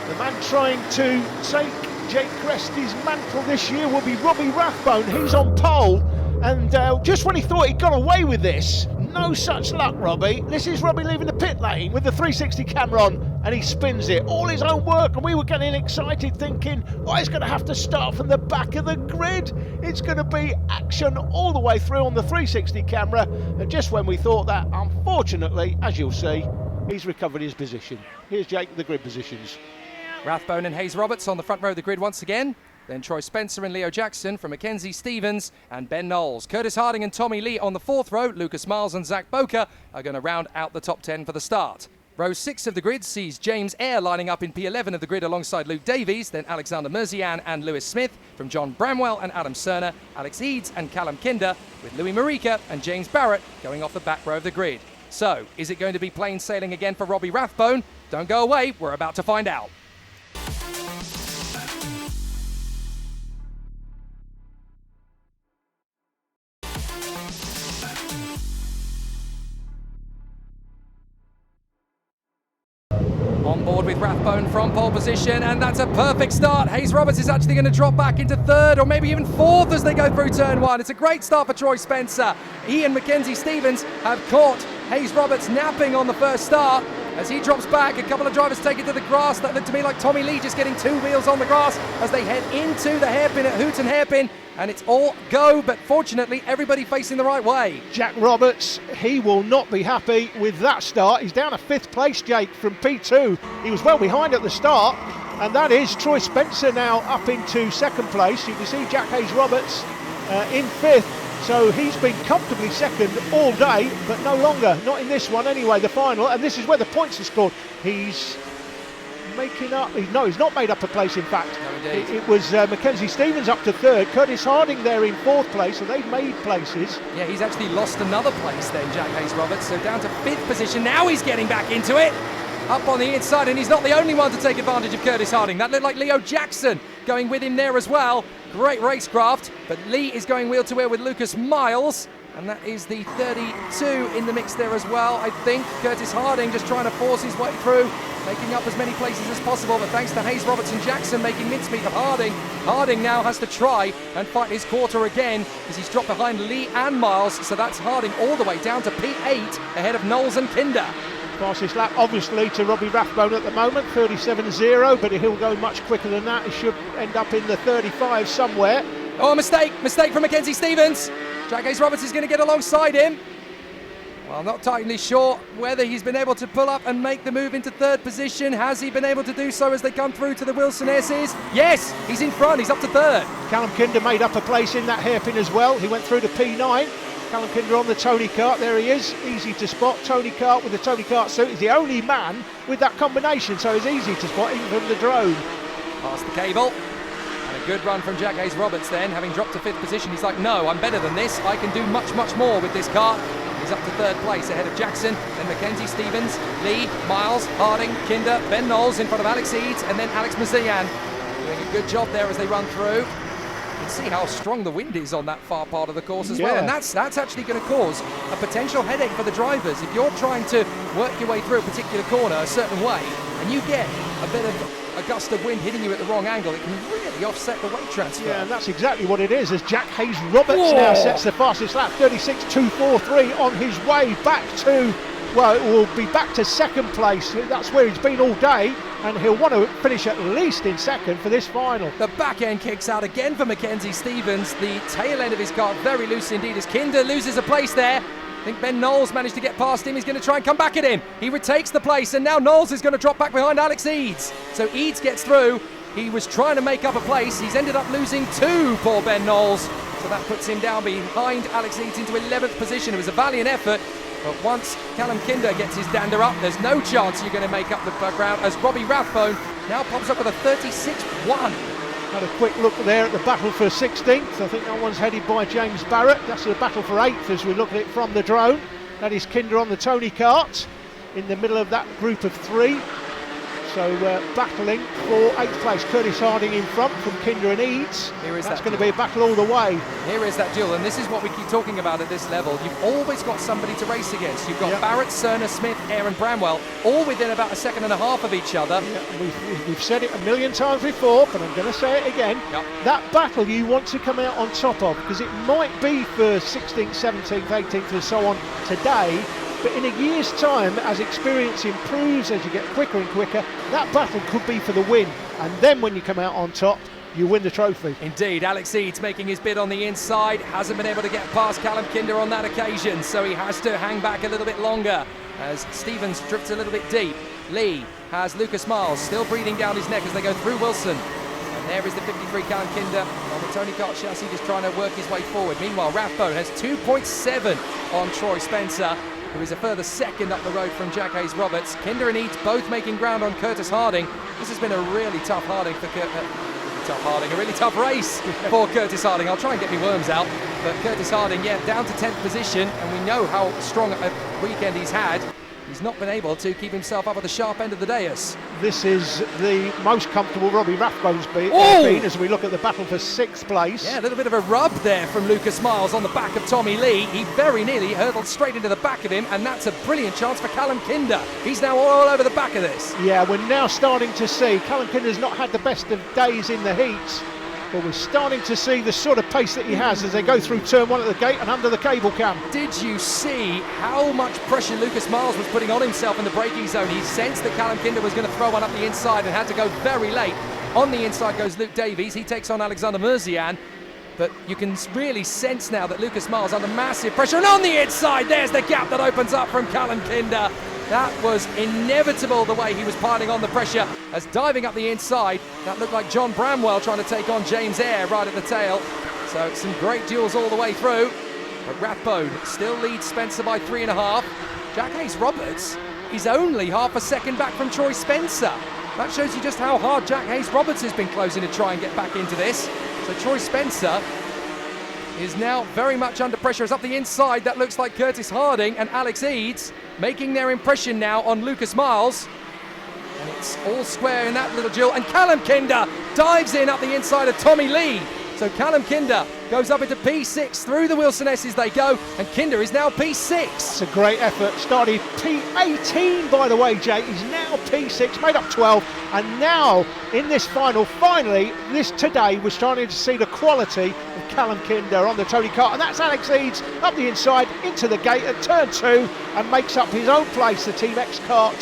The man trying to take Jake Cresty's mantle this year will be Robbie Rathbone. He's on pole, and just when he thought he got away with this, no such luck, Robbie. This is Robbie leaving the pit lane with the 360 camera on, and he spins it. All his own work, and we were getting excited thinking, oh, he's going to have to start from the back of the grid. It's going to be action all the way through on the 360 camera, and just when we thought that, unfortunately, as you'll see, he's recovered his position. Here's Jake, the grid positions. Rathbone and Hayes Roberts on the front row of the grid once again. Then Troy Spencer and Leo Jackson from Mackenzie Stevens and Ben Knowles. Curtis Harding and Tommy Lee on the fourth row. Lucas Miles and Zach Boker are going to round out the top 10 for the start. Row 6 of the grid sees James Eyre lining up in P11 of the grid alongside Luke Davies, then Alexander Merzian and Lewis Smith from John Bramwell and Adam Cerner, Alex Eads and Callum Kinder, with Louis Marika and James Barrett going off the back row of the grid. So, is it going to be plain sailing again for Robbie Rathbone? Don't go away, we're about to find out. On board with Rathbone from pole position, and that's a perfect start. Hayes Roberts is actually going to drop back into third or maybe even fourth as they go through turn one. It's a great start for Troy Spencer. He and Mackenzie Stevens have caught Hayes Roberts napping on the first start. As he drops back, a couple of drivers take it to the grass. That looked to me like Tommy Lee just getting two wheels on the grass as they head into the hairpin at Hooton Hairpin. And it's all go, but fortunately everybody facing the right way. Jack Roberts, he will not be happy with that start. He's down to 5th place, Jake, from P2. He was well behind at the start, and that is Troy Spencer now up into 2nd place. You can see Jack Hayes Roberts in 5th. So he's been comfortably 2nd all day, but no longer, not in this one anyway, the final. And this is where the points are scored. He's making up, no, he's not made up a place, in fact. No, it was Mackenzie Stevens up to 3rd, Curtis Harding there in 4th place, so they've made places. Yeah, he's actually lost another place then, Jack Hayes Roberts, so down to 5th position. Now he's getting back into it. Up on the inside, and he's not the only one to take advantage of Curtis Harding. That looked like Leo Jackson going with him there as well. Great racecraft, but Lee is going wheel to wheel with Lucas Miles, and that is the 32 in the mix there as well, I think. Curtis Harding just trying to force his way through, making up as many places as possible, but thanks to Hayes Roberts and Jackson making mincemeat of Harding. Harding now has to try and fight his quarter again as he's dropped behind Lee and Miles, so that's Harding all the way down to P8 ahead of Knowles and Kinder. Fastest lap obviously to Robbie Rathbone at the moment, 37.0, but he'll go much quicker than that. He should end up in the 35 somewhere. Oh, a mistake from Mackenzie Stevens. Jack Hayes Roberts is going to get alongside him. Well, I'm not entirely sure whether he's been able to pull up and make the move into 3rd position. Has he been able to do so as they come through to the Wilson S's? Yes, he's in front, he's up to 3rd. Callum Kinder made up a place in that hairpin as well. He went through to P9. Callum Kinder on the Tony Kart, there he is, easy to spot. Tony Kart with the Tony Kart suit, he's the only man with that combination, so it's easy to spot even from the drone. Past the cable, and a good run from Jack Hayes Roberts then, having dropped to 5th position. He's like, no, I'm better than this, I can do much, much more with this car. He's up to 3rd place ahead of Jackson, then Mackenzie Stevens, Lee, Miles, Harding, Kinder, Ben Knowles in front of Alex Eads, and then Alex Mazian. Doing a good job there as they run through. You can see how strong the wind is on that far part of the course as well, and that's actually going to cause a potential headache for the drivers. If you're trying to work your way through a particular corner a certain way and you get a bit of a gust of wind hitting you at the wrong angle, it can really offset the weight transfer. Yeah, and that's exactly what it is, as Jack Hayes Roberts now sets the fastest lap, 36.243, on his way back to, well, it will be back to 2nd place. That's where he's been all day, and he'll want to finish at least in 2nd for this final. The back end kicks out again for Mackenzie Stevens. The tail end of his car very loose indeed as Kinder loses a place there. I think Ben Knowles managed to get past him. He's going to try and come back at him. He retakes the place, and now Knowles is going to drop back behind Alex Eads. So Eads gets through. He was trying to make up a place. He's ended up losing 2, poor Ben Knowles. So that puts him down behind Alex Eads into 11th position. It was a valiant effort. But once Callum Kinder gets his dander up, there's no chance you're going to make up the ground, as Robbie Rathbone now pops up with a 36.1. Had a quick look there at the battle for 16th. I think that one's headed by James Barrett. That's the battle for 8th as we look at it from the drone. That is Kinder on the Tony Kart in the middle of that group of 3. So battling for 8th place. Curtis Harding in front from Kinder and Eads. That's going to be a battle all the way. Here is that duel, and this is what we keep talking about at this level. You've always got somebody to race against. You've got Barrett, Cerner, Smith, Aaron Bramwell, all within about a second and a half of each other. Yeah, we've said it a million times before, but I'm going to say it again. That battle you want to come out on top of, because it might be for 16th, 17th, 18th and so on today, but in a year's time, as experience improves, as you get quicker and quicker, that battle could be for the win. And then when you come out on top, you win the trophy. Indeed, Alex Eads making his bid on the inside, hasn't been able to get past Callum Kinder on that occasion, so he has to hang back a little bit longer as Stevens drifts a little bit deep. Lee has Lucas Miles still breathing down his neck as they go through Wilson. And there is the 53 Callum Kinder on the Tony Kart chassis, just trying to work his way forward. Meanwhile, Rathbone has 2.7 on Troy Spencer, who is a further second up the road from Jack Hayes-Roberts. Kinder and Eads both making ground on Curtis Harding. This has been a really tough Harding for a really tough race for Curtis Harding. I'll try and get me worms out, but Curtis Harding, down to 10th position, and we know how strong a weekend he's had. He's not been able to keep himself up at the sharp end of the dais. This is the most comfortable Robbie Rathbone's been as we look at the battle for 6th place. Yeah, a little bit of a rub there from Lucas Miles on the back of Tommy Lee. He very nearly hurtled straight into the back of him, and that's a brilliant chance for Callum Kinder. He's now all over the back of this. Yeah, we're now starting to see Callum Kinder's not had the best of days in the heats, but we're starting to see the sort of pace that he has as they go through turn 1 at the gate and under the cable cam. Did you see how much pressure Lucas Miles was putting on himself in the braking zone? He sensed that Callum Kinder was going to throw one up the inside and had to go very late. On the inside goes Luke Davies. He takes on Alexander Murzian. But you can really sense now that Lucas Miles under massive pressure. And on the inside, there's the gap that opens up from Callum Kinder. That was inevitable, the way he was piling on the pressure. As diving up the inside, that looked like John Bramwell trying to take on James Eyre right at the tail. So some great duels all the way through. But Rathbone still leads Spencer by 3.5. Jack Hayes-Roberts is only half a second back from Troy Spencer. That shows you just how hard Jack Hayes-Roberts has been closing to try and get back into this. So Troy Spencer is now very much under pressure. As up the inside, that looks like Curtis Harding and Alex Eads making their impression now on Lucas Miles. And it's all square in that little duel. And Callum Kinder dives in up the inside of Tommy Lee. So Callum Kinder goes up into P6 through the Wilson S's they go, and Kinder is now P6. It's a great effort. Started P18, by the way, Jake. He's now P6, made up 12, and now in this final, finally, this today, we're starting to see the quality of Callum Kinder on the Tony Kart, and that's Alex Eads up the inside into the gate at turn 2 and makes up his own place, the Team X Kart.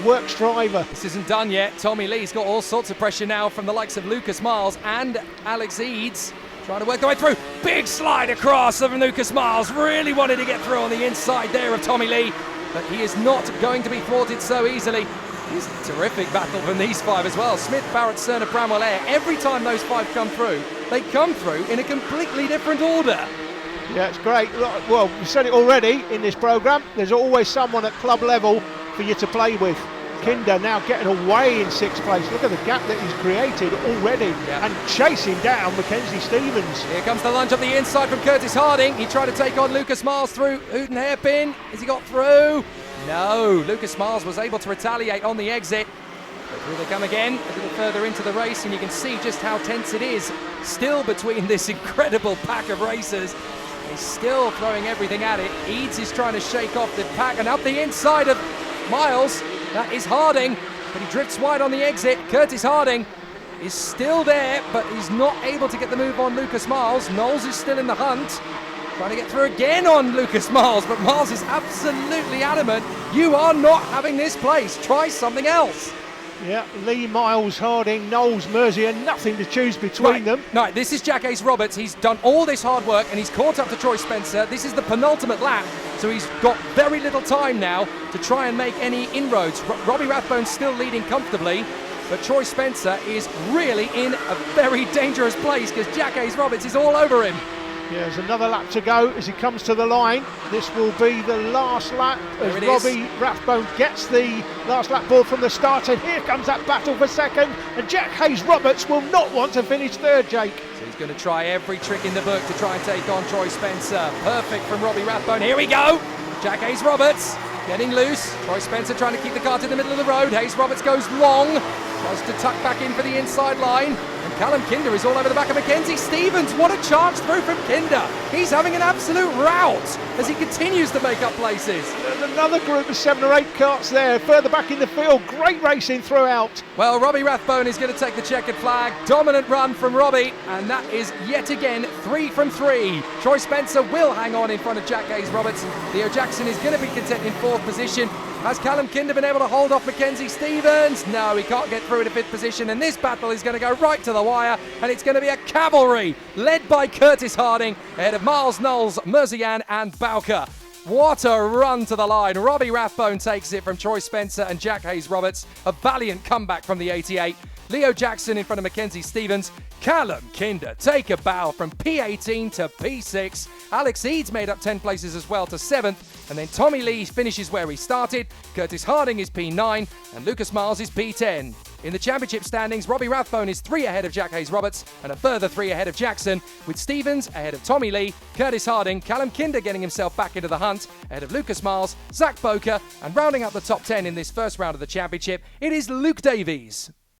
Works driver. This isn't done yet. Tommy Lee's got all sorts of pressure now from the likes of Lucas Miles and Alex Eads trying to work their way through. Big slide across of Lucas Miles. Really wanted to get through on the inside there of Tommy Lee, but he is not going to be thwarted so easily. It's a terrific battle from these 5 as well. Smith, Barrett, Cerner, Bramwell, Eyre. Every time those 5 come through, they come through in a completely different order. Yeah, it's great. Well, we said it already in this programme. There's always someone at club level for you to play with. Kinder now getting away in 6th place. Look at the gap that he's created already, and chasing down Mackenzie Stevens. Here comes the lunge up the inside from Curtis Harding. He tried to take on Lucas Miles through Hooten Hairpin. Has he got through? No. Lucas Miles was able to retaliate on the exit. But here they come again, a little further into the race, and you can see just how tense it is still between this incredible pack of racers. He's still throwing everything at it. Eads is trying to shake off the pack, and up the inside of Miles, that is Harding, but he drifts wide on the exit. Curtis Harding is still there, but he's not able to get the move on Lucas Miles. Knowles is still in the hunt, trying to get through again on Lucas Miles, but Miles is absolutely adamant. You are not having this place. Try something else. Yeah, Lee, Miles, Harding, Knowles, Mercier, nothing to choose between them. Right, this is Jack Hayes-Roberts. He's done all this hard work and he's caught up to Troy Spencer. This is the penultimate lap, so he's got very little time now to try and make any inroads. Robbie Rathbone's still leading comfortably, but Troy Spencer is really in a very dangerous place because Jack Hayes-Roberts is all over him. Yeah, there's another lap to go as he comes to the line. This will be the last lap as Robbie Rathbone gets the last lap ball from the start, and here comes that battle for second, and Jack Hayes-Roberts will not want to finish third, Jake. So he's going to try every trick in the book to try and take on Troy Spencer. Perfect from Robbie Rathbone. Here we go. Jack Hayes-Roberts getting loose. Troy Spencer trying to keep the kart in the middle of the road. Hayes Roberts goes long, tries to tuck back in for the inside line. And Callum Kinder is all over the back of Mackenzie Stevens. What a charge through from Kinder. He's having an absolute rout as he continues to make up places. And another group of 7 or 8 karts there, further back in the field. Great racing throughout. Well, Robbie Rathbone is going to take the checkered flag. Dominant run from Robbie, and that is yet again 3 from 3. Troy Spencer will hang on in front of Jack Hayes Roberts. Leo Jackson is going to be content in 4th position. Has Callum Kinder been able to hold off Mackenzie Stevens? No, he can't get through to 5th position, and this battle is going to go right to the wire, and it's going to be a cavalry led by Curtis Harding ahead of Miles Knowles, Merzian and Bowker. What a run to the line. Robbie Rathbone takes it from Troy Spencer and Jack Hayes Roberts. A valiant comeback from the 88. Leo Jackson in front of Mackenzie Stevens. Callum Kinder take a bow from P18 to P6. Alex Eads made up 10 places as well to 7th. And then Tommy Lee finishes where he started. Curtis Harding is P9 and Lucas Miles is P10. In the championship standings, Robbie Rathbone is 3 ahead of Jack Hayes Roberts and a further 3 ahead of Jackson, with Stevens ahead of Tommy Lee, Curtis Harding, Callum Kinder getting himself back into the hunt ahead of Lucas Miles, Zach Boker, and rounding up the top 10 in this first round of the championship, it is Luke Davies.